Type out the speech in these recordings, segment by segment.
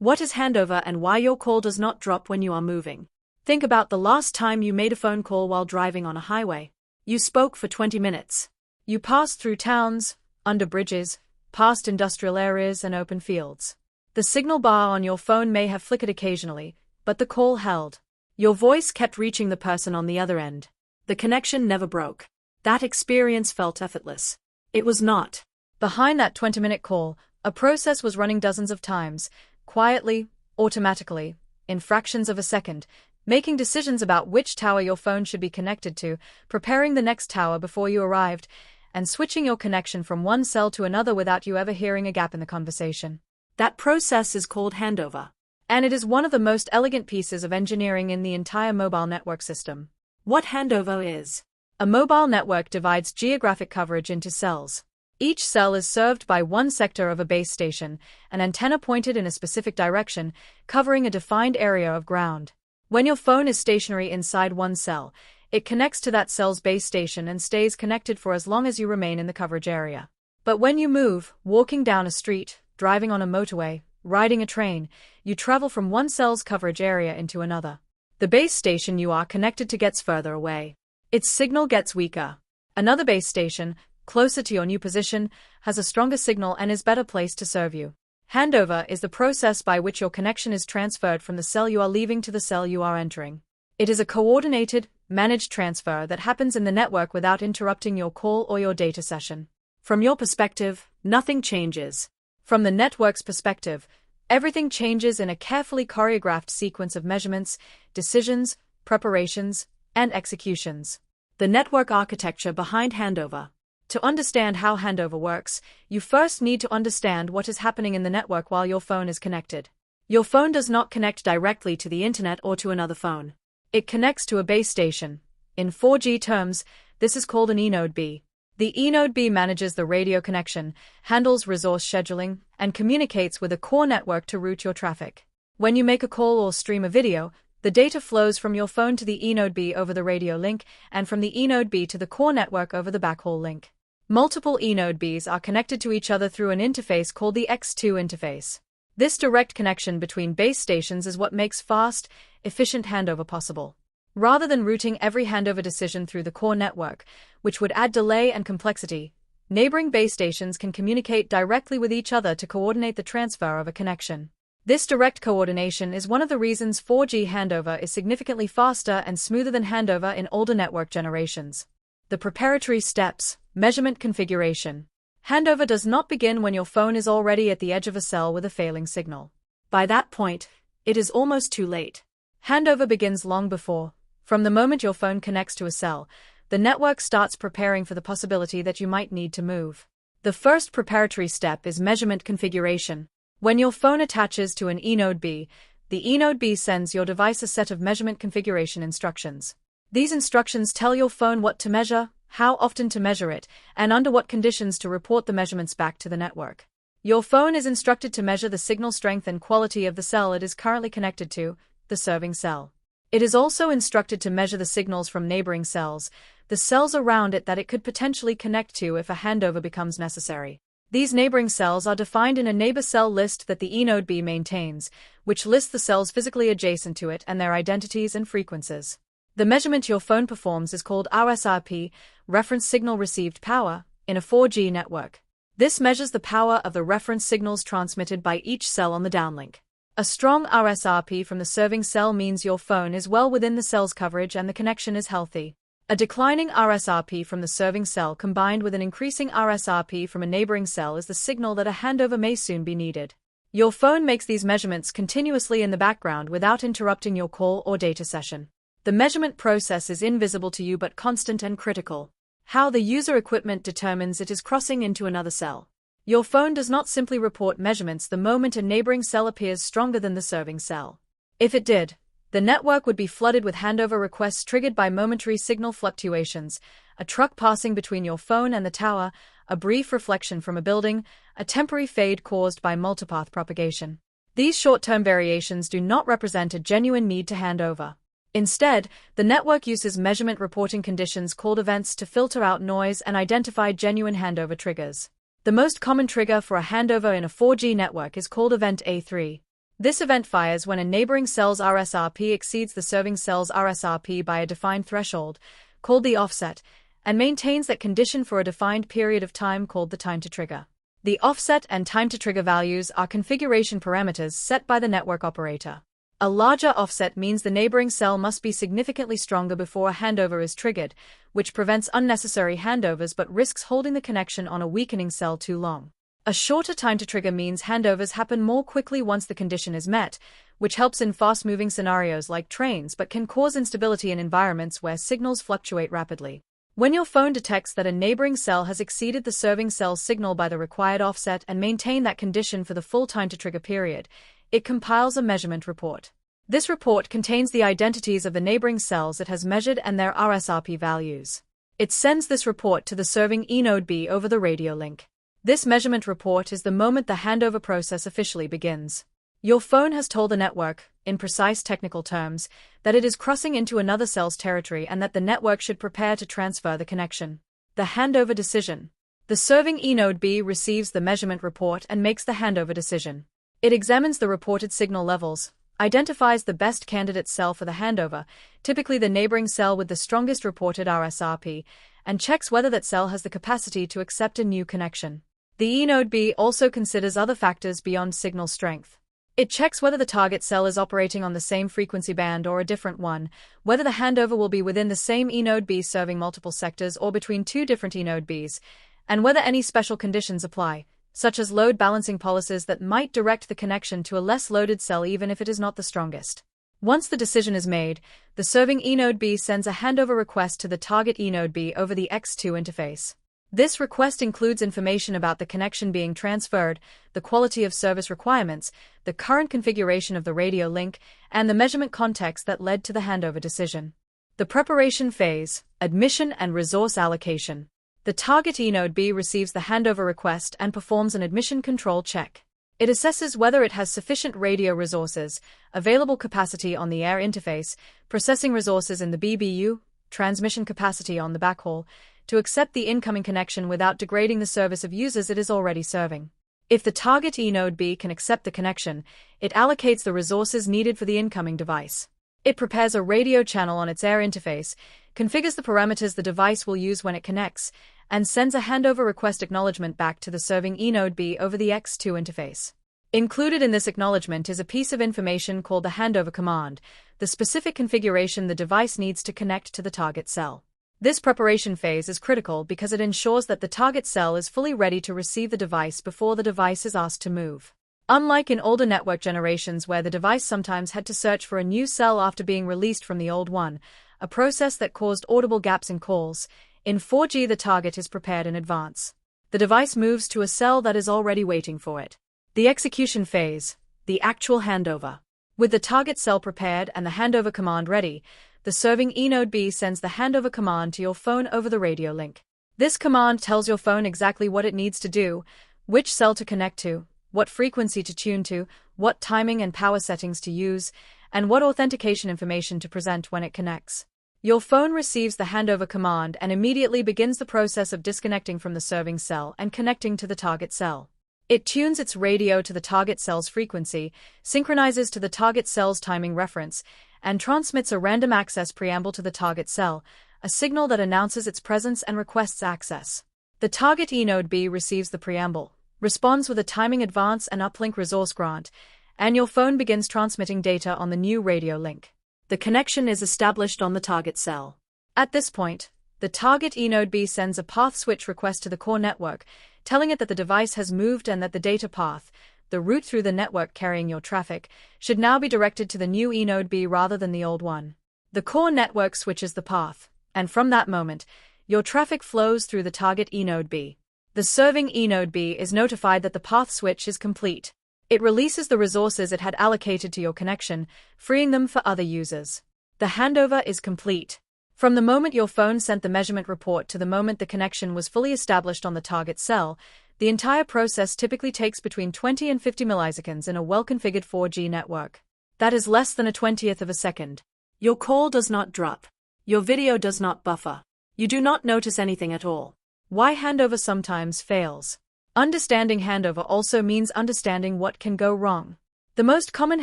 What is handover and why your call does not drop when you are moving? Think about the last time you made a phone call while driving on a highway. You spoke for 20 minutes. You passed through towns, under bridges, past industrial areas and open fields. The signal bar on your phone may have flickered occasionally, but the call held. Your voice kept reaching the person on the other end. The connection never broke. That experience felt effortless. It was not. Behind that 20-minute call, a process was running dozens of times, quietly, automatically, in fractions of a second, making decisions about which tower your phone should be connected to, preparing the next tower before you arrived, and switching your connection from one cell to another without you ever hearing a gap in the conversation. That process is called handover, and it is one of the most elegant pieces of engineering in the entire mobile network system. What handover is? A mobile network divides geographic coverage into cells. Each cell is served by one sector of a base station, an antenna pointed in a specific direction, covering a defined area of ground. When your phone is stationary inside one cell, it connects to that cell's base station and stays connected for as long as you remain in the coverage area. But when you move, walking down a street, driving on a motorway, riding a train, you travel from one cell's coverage area into another. The base station you are connected to gets further away. Its signal gets weaker. Another base station, closer to your new position, has a stronger signal and is better placed to serve you. Handover is the process by which your connection is transferred from the cell you are leaving to the cell you are entering. It is a coordinated, managed transfer that happens in the network without interrupting your call or your data session. From your perspective, nothing changes. From the network's perspective, everything changes in a carefully choreographed sequence of measurements, decisions, preparations, and executions. The network architecture behind handover. To understand how handover works, you first need to understand what is happening in the network while your phone is connected. Your phone does not connect directly to the internet or to another phone. It connects to a base station. In 4G terms, this is called an eNode B. The eNode B manages the radio connection, handles resource scheduling, and communicates with a core network to route your traffic. When you make a call or stream a video, the data flows from your phone to the eNode B over the radio link, and from the eNode B to the core network over the backhaul link. Multiple eNode Bs are connected to each other through an interface called the X2 interface. This direct connection between base stations is what makes fast, efficient handover possible. Rather than routing every handover decision through the core network, which would add delay and complexity, neighboring base stations can communicate directly with each other to coordinate the transfer of a connection. This direct coordination is one of the reasons 4G handover is significantly faster and smoother than handover in older network generations. The preparatory steps. Measurement configuration. Handover does not begin when your phone is already at the edge of a cell with a failing signal. By that point, it is almost too late. Handover begins long before. From the moment your phone connects to a cell, the network starts preparing for the possibility that you might need to move. The first preparatory step is measurement configuration. When your phone attaches to an eNode B, the eNode B sends your device a set of measurement configuration instructions. These instructions tell your phone what to measure, how often to measure it, and under what conditions to report the measurements back to the network. Your phone is instructed to measure the signal strength and quality of the cell it is currently connected to, the serving cell. It is also instructed to measure the signals from neighboring cells, the cells around it that it could potentially connect to if a handover becomes necessary. These neighboring cells are defined in a neighbor cell list that the eNode B maintains, which lists the cells physically adjacent to it and their identities and frequencies. The measurement your phone performs is called RSRP, reference signal received power, in a 4G network. This measures the power of the reference signals transmitted by each cell on the downlink. A strong RSRP from the serving cell means your phone is well within the cell's coverage and the connection is healthy. A declining RSRP from the serving cell combined with an increasing RSRP from a neighboring cell is the signal that a handover may soon be needed. Your phone makes these measurements continuously in the background without interrupting your call or data session. The measurement process is invisible to you but constant and critical. How the user equipment determines it is crossing into another cell. Your phone does not simply report measurements the moment a neighboring cell appears stronger than the serving cell. If it did, the network would be flooded with handover requests triggered by momentary signal fluctuations, a truck passing between your phone and the tower, a brief reflection from a building, a temporary fade caused by multipath propagation. These short-term variations do not represent a genuine need to hand over. Instead, the network uses measurement reporting conditions called events to filter out noise and identify genuine handover triggers. The most common trigger for a handover in a 4G network is called event A3. This event fires when a neighboring cell's RSRP exceeds the serving cell's RSRP by a defined threshold, called the offset, and maintains that condition for a defined period of time called the time to trigger. The offset and time to trigger values are configuration parameters set by the network operator. A larger offset means the neighboring cell must be significantly stronger before a handover is triggered, which prevents unnecessary handovers but risks holding the connection on a weakening cell too long. A shorter time to trigger means handovers happen more quickly once the condition is met, which helps in fast-moving scenarios like trains but can cause instability in environments where signals fluctuate rapidly. When your phone detects that a neighboring cell has exceeded the serving cell's signal by the required offset and maintained that condition for the full time to trigger period, it compiles a measurement report. This report contains the identities of the neighboring cells it has measured and their RSRP values. It sends this report to the serving eNode B over the radio link. This measurement report is the moment the handover process officially begins. Your phone has told the network, in precise technical terms, that it is crossing into another cell's territory and that the network should prepare to transfer the connection. The handover decision. The serving eNode B receives the measurement report and makes the handover decision. It examines the reported signal levels, identifies the best candidate cell for the handover, typically the neighboring cell with the strongest reported RSRP, and checks whether that cell has the capacity to accept a new connection. The eNode B also considers other factors beyond signal strength. It checks whether the target cell is operating on the same frequency band or a different one, whether the handover will be within the same eNode B serving multiple sectors or between two different eNode Bs, and whether any special conditions apply, such as load balancing policies that might direct the connection to a less loaded cell even if it is not the strongest. Once the decision is made, the serving eNode B sends a handover request to the target eNode B over the X2 interface. This request includes information about the connection being transferred, the quality of service requirements, the current configuration of the radio link, and the measurement context that led to the handover decision. The preparation phase, admission and resource allocation. The target eNode B receives the handover request and performs an admission control check. It assesses whether it has sufficient radio resources, available capacity on the air interface, processing resources in the BBU, transmission capacity on the backhaul, to accept the incoming connection without degrading the service of users it is already serving. If the target eNode B can accept the connection, it allocates the resources needed for the incoming device. It prepares a radio channel on its air interface, configures the parameters the device will use when it connects, and sends a handover request acknowledgement back to the serving eNode B over the X2 interface. Included in this acknowledgement is a piece of information called the handover command, the specific configuration the device needs to connect to the target cell. This preparation phase is critical because it ensures that the target cell is fully ready to receive the device before the device is asked to move. Unlike in older network generations where the device sometimes had to search for a new cell after being released from the old one, a process that caused audible gaps in calls, in 4G the target is prepared in advance. The device moves to a cell that is already waiting for it. The execution phase, the actual handover. With the target cell prepared and the handover command ready, the serving eNode B sends the handover command to your phone over the radio link. This command tells your phone exactly what it needs to do, which cell to connect to, what frequency to tune to, what timing and power settings to use, and what authentication information to present when it connects. Your phone receives the handover command and immediately begins the process of disconnecting from the serving cell and connecting to the target cell. It tunes its radio to the target cell's frequency, synchronizes to the target cell's timing reference, and transmits a random access preamble to the target cell, a signal that announces its presence and requests access. The target eNode B receives the preamble, responds with a timing advance and uplink resource grant, and your phone begins transmitting data on the new radio link. The connection is established on the target cell. At this point, the target eNode B sends a path switch request to the core network, telling it that the device has moved and that the data path, the route through the network carrying your traffic, should now be directed to the new eNode B rather than the old one. The core network switches the path, and from that moment, your traffic flows through the target eNode B. The serving eNode B is notified that the path switch is complete. It releases the resources it had allocated to your connection, freeing them for other users. The handover is complete. From the moment your phone sent the measurement report to the moment the connection was fully established on the target cell, the entire process typically takes between 20 and 50 milliseconds in a well-configured 4G network. That is less than a 20th of a second. Your call does not drop. Your video does not buffer. You do not notice anything at all. Why handover sometimes fails. Understanding handover also means understanding what can go wrong. The The most common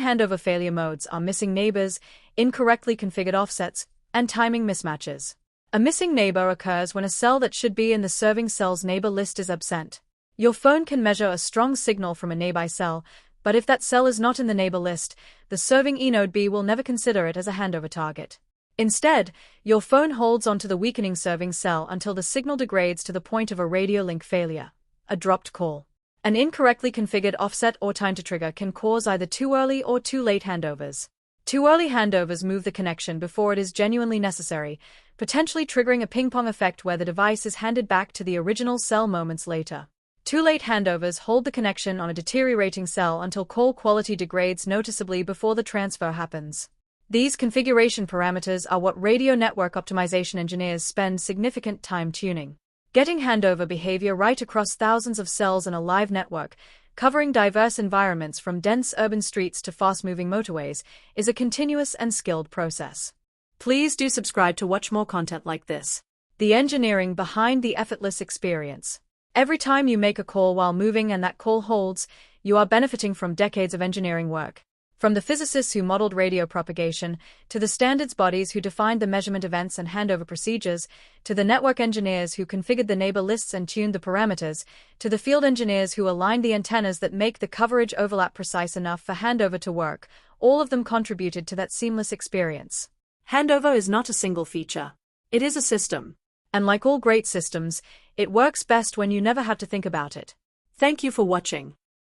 handover failure modes are missing neighbors, incorrectly configured offsets, and timing mismatches. A missing neighbor occurs when a cell that should be in the serving cell's neighbor list is absent. Your phone can measure a strong signal from a nearby cell, but if that cell is not in the neighbor list, the serving eNode B will never consider it as a handover target. Instead, your phone holds onto the weakening serving cell until the signal degrades to the point of a radio link failure, a dropped call. An incorrectly configured offset or time to trigger can cause either too early or too late handovers. Too early handovers move the connection before it is genuinely necessary, potentially triggering a ping-pong effect where the device is handed back to the original cell moments later. Too late handovers hold the connection on a deteriorating cell until call quality degrades noticeably before the transfer happens. These configuration parameters are what radio network optimization engineers spend significant time tuning. Getting handover behavior right across thousands of cells in a live network, covering diverse environments from dense urban streets to fast-moving motorways, is a continuous and skilled process. Please do subscribe to watch more content like this. The engineering behind the effortless experience. Every time you make a call while moving and that call holds, you are benefiting from decades of engineering work. From the physicists who modeled radio propagation, to the standards bodies who defined the measurement events and handover procedures, to the network engineers who configured the neighbor lists and tuned the parameters, to the field engineers who aligned the antennas that make the coverage overlap precise enough for handover to work, all of them contributed to that seamless experience. Handover is not a single feature. It is a system. And like all great systems, it works best when you never have to think about it. Thank you for watching.